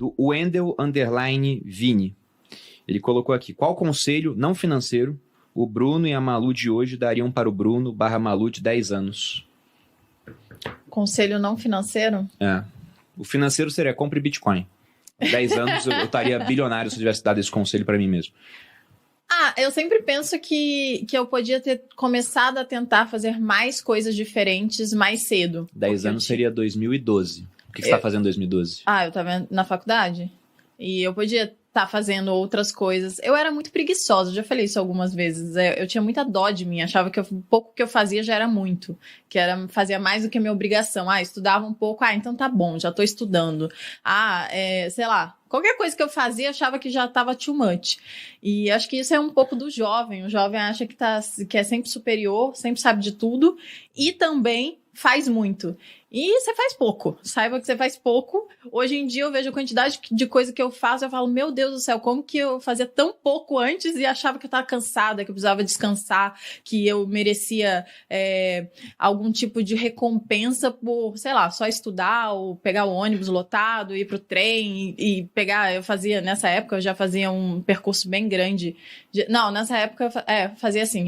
do Wendel_Vini. Ele colocou aqui: qual conselho não financeiro o Bruno e a Malu de hoje dariam para o Bruno/Malu de 10 anos? Conselho não financeiro? O financeiro seria compre Bitcoin. Há 10 anos eu estaria bilionário se eu tivesse dado esse conselho para mim mesmo. Eu sempre penso que eu podia ter começado a tentar fazer mais coisas diferentes mais cedo. 10 anos seria 2012. O que você está fazendo em 2012? Eu estava na faculdade. E eu podia estar fazendo outras coisas. Eu era muito preguiçosa, já falei isso algumas vezes. Eu tinha muita dó de mim, achava que o pouco que eu fazia já era muito. Fazia mais do que a minha obrigação. Estudava um pouco, então tá bom, já tô estudando. Sei lá, qualquer coisa que eu fazia, achava que já tava too much. E acho que isso é um pouco do jovem. O jovem acha que é sempre superior, sempre sabe de tudo. E também faz muito. E você faz pouco. Saiba que você faz pouco. Hoje em dia eu vejo a quantidade de coisa que eu faço. Eu falo, meu Deus do céu, como que eu fazia tão pouco antes e achava que eu estava cansada, que eu precisava descansar, que eu merecia algum tipo de recompensa por, sei lá, só estudar ou pegar o ônibus lotado, ir pro trem e pegar. Nessa época, eu já fazia um percurso bem grande. Nessa época, fazia assim.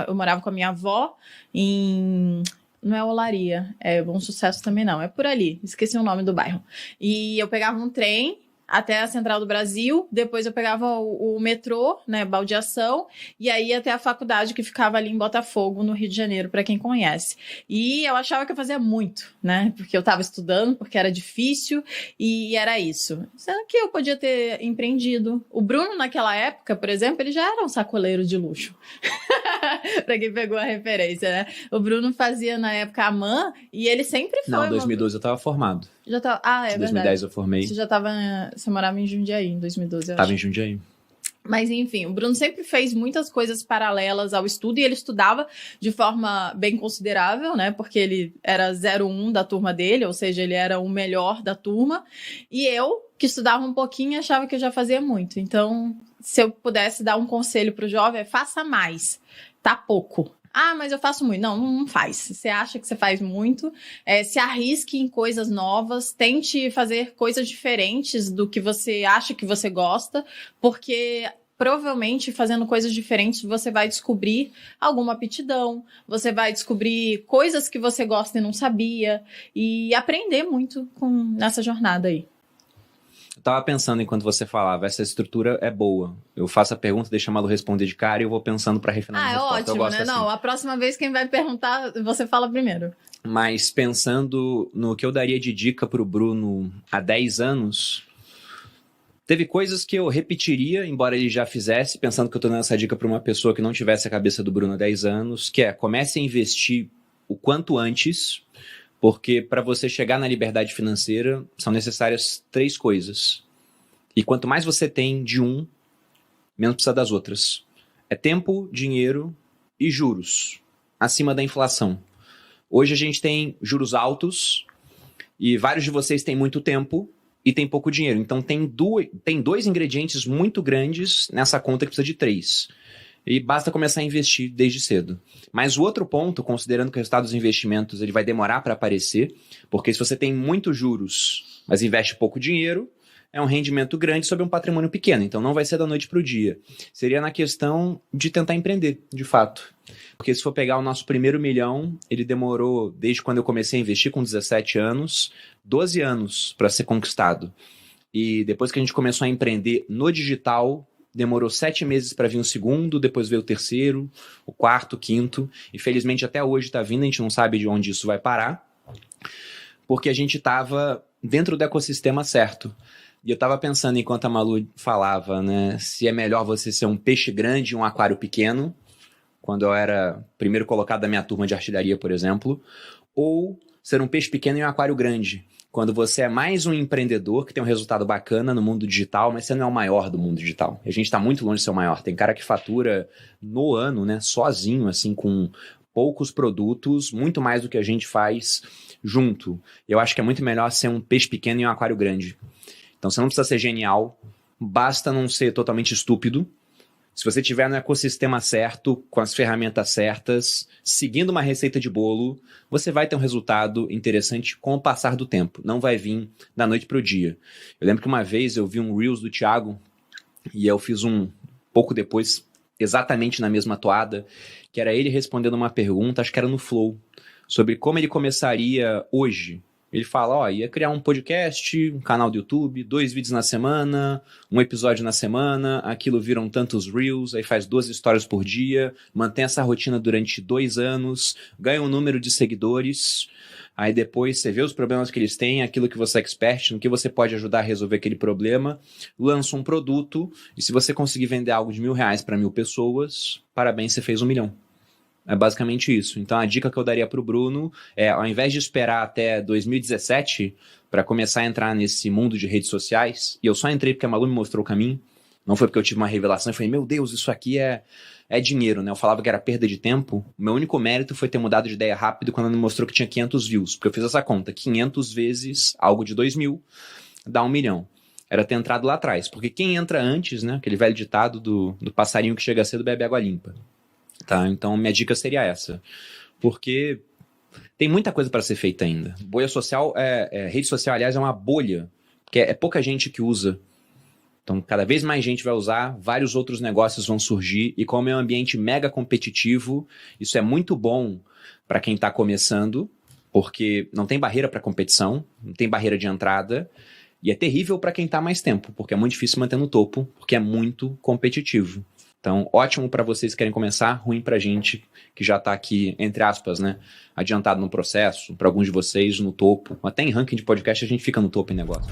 Eu morava com a minha avó em... Não é Olaria, é Bom Sucesso também não, é por ali, esqueci o nome do bairro. E eu pegava um trem até a Central do Brasil, depois eu pegava o metrô, né, baldeação, e aí até a faculdade que ficava ali em Botafogo, no Rio de Janeiro, para quem conhece. E eu achava que eu fazia muito, né, porque eu estava estudando, porque era difícil, e era isso. Sendo que eu podia ter empreendido. O Bruno, naquela época, por exemplo, ele já era um sacoleiro de luxo. Pra quem pegou a referência, né? O Bruno fazia na época a MAN e ele sempre foi. Não, em 2012 eu tava formado. Já tava... é em verdade. 2010 eu formei. Você morava em Jundiaí em 2012, eu Tava acho. em Jundiaí. Mas enfim, o Bruno sempre fez muitas coisas paralelas ao estudo e ele estudava de forma bem considerável, né? Porque ele era 01 da turma dele, ou seja, ele era o melhor da turma. E eu, que estudava um pouquinho, achava que eu já fazia muito. Então, se eu pudesse dar um conselho pro jovem, faça mais. Tá pouco. Mas eu faço muito. Não faz. Você acha que você faz muito, se arrisque em coisas novas, tente fazer coisas diferentes do que você acha que você gosta, porque provavelmente fazendo coisas diferentes você vai descobrir alguma aptidão, você vai descobrir coisas que você gosta e não sabia, e aprender muito nessa jornada aí. Eu tava pensando enquanto você falava, essa estrutura é boa. Eu faço a pergunta, deixa a Malu responder de cara e eu vou pensando pra refinar a resposta. Ótimo, né? Assim. Não, a próxima vez quem vai perguntar, você fala primeiro. Mas pensando no que eu daria de dica pro Bruno há 10 anos, teve coisas que eu repetiria, embora ele já fizesse, pensando que eu tô dando essa dica pra uma pessoa que não tivesse a cabeça do Bruno há 10 anos, que é, comece a investir o quanto antes, porque para você chegar na liberdade financeira são necessárias 3 coisas. E quanto mais você tem de menos precisa das outras. É tempo, dinheiro e juros, acima da inflação. Hoje a gente tem juros altos e vários de vocês têm muito tempo e tem pouco dinheiro. Então tem 2 ingredientes muito grandes nessa conta que precisa de 3. E basta começar a investir desde cedo. Mas o outro ponto, considerando que o resultado dos investimentos ele vai demorar para aparecer, porque se você tem muitos juros, mas investe pouco dinheiro, é um rendimento grande sobre um patrimônio pequeno. Então não vai ser da noite para o dia. Seria na questão de tentar empreender, de fato. Porque se for pegar o nosso primeiro milhão, ele demorou, desde quando eu comecei a investir com 17 anos, 12 anos para ser conquistado. E depois que a gente começou a empreender no digital, demorou 7 meses para vir o segundo, depois veio o terceiro, o quarto, o quinto. E felizmente até hoje está vindo, a gente não sabe de onde isso vai parar, porque a gente estava dentro do ecossistema certo. E eu estava pensando, enquanto a Malu falava, né, se é melhor você ser um peixe grande e um aquário pequeno, quando eu era primeiro colocado da minha turma de artilharia, por exemplo, ou ser um peixe pequeno e um aquário grande, quando você é mais um empreendedor que tem um resultado bacana no mundo digital, mas você não é o maior do mundo digital. E a gente está muito longe de ser o maior. Tem cara que fatura no ano, né, sozinho, assim, com poucos produtos, muito mais do que a gente faz junto. Eu acho que é muito melhor ser um peixe pequeno e um aquário grande. Então você não precisa ser genial, basta não ser totalmente estúpido, Se você estiver no ecossistema certo, com as ferramentas certas, seguindo uma receita de bolo, você vai ter um resultado interessante com o passar do tempo. Não vai vir da noite para o dia. Eu lembro que uma vez eu vi um Reels do Thiago e eu fiz um pouco depois, exatamente na mesma toada, que era ele respondendo uma pergunta, acho que era no Flow, sobre como ele começaria hoje. Ele fala, ia criar um podcast, um canal do YouTube, 2 vídeos na semana, um episódio na semana, aquilo viram tantos Reels, aí faz 2 histórias por dia, mantém essa rotina durante 2 anos, ganha um número de seguidores, aí depois você vê os problemas que eles têm, aquilo que você é expert, no que você pode ajudar a resolver aquele problema, lança um produto, e se você conseguir vender algo de R$1.000 para 1.000 pessoas, parabéns, você fez 1 milhão. É basicamente isso. Então, a dica que eu daria para o Bruno é, ao invés de esperar até 2017 para começar a entrar nesse mundo de redes sociais, e eu só entrei porque a Malu me mostrou o caminho, não foi porque eu tive uma revelação e falei, meu Deus, isso aqui é dinheiro, né? Eu falava que era perda de tempo. O meu único mérito foi ter mudado de ideia rápido quando ela me mostrou que tinha 500 views, porque eu fiz essa conta, 500 vezes algo de 2.000 dá 1 milhão. Era ter entrado lá atrás, porque quem entra antes, né? Aquele velho ditado do passarinho que chega cedo bebe água limpa. Tá, então minha dica seria essa, porque tem muita coisa para ser feita ainda. Bolha social, rede social, aliás, é uma bolha, que é pouca gente que usa. Então, cada vez mais gente vai usar, vários outros negócios vão surgir, e como é um ambiente mega competitivo, isso é muito bom para quem está começando, porque não tem barreira para competição, não tem barreira de entrada, e é terrível para quem está mais tempo, porque é muito difícil manter no topo, porque é muito competitivo. Então, ótimo para vocês que querem começar, ruim para a gente que já está aqui, entre aspas, né, adiantado no processo, para alguns de vocês no topo. Até em ranking de podcast a gente fica no topo em negócio.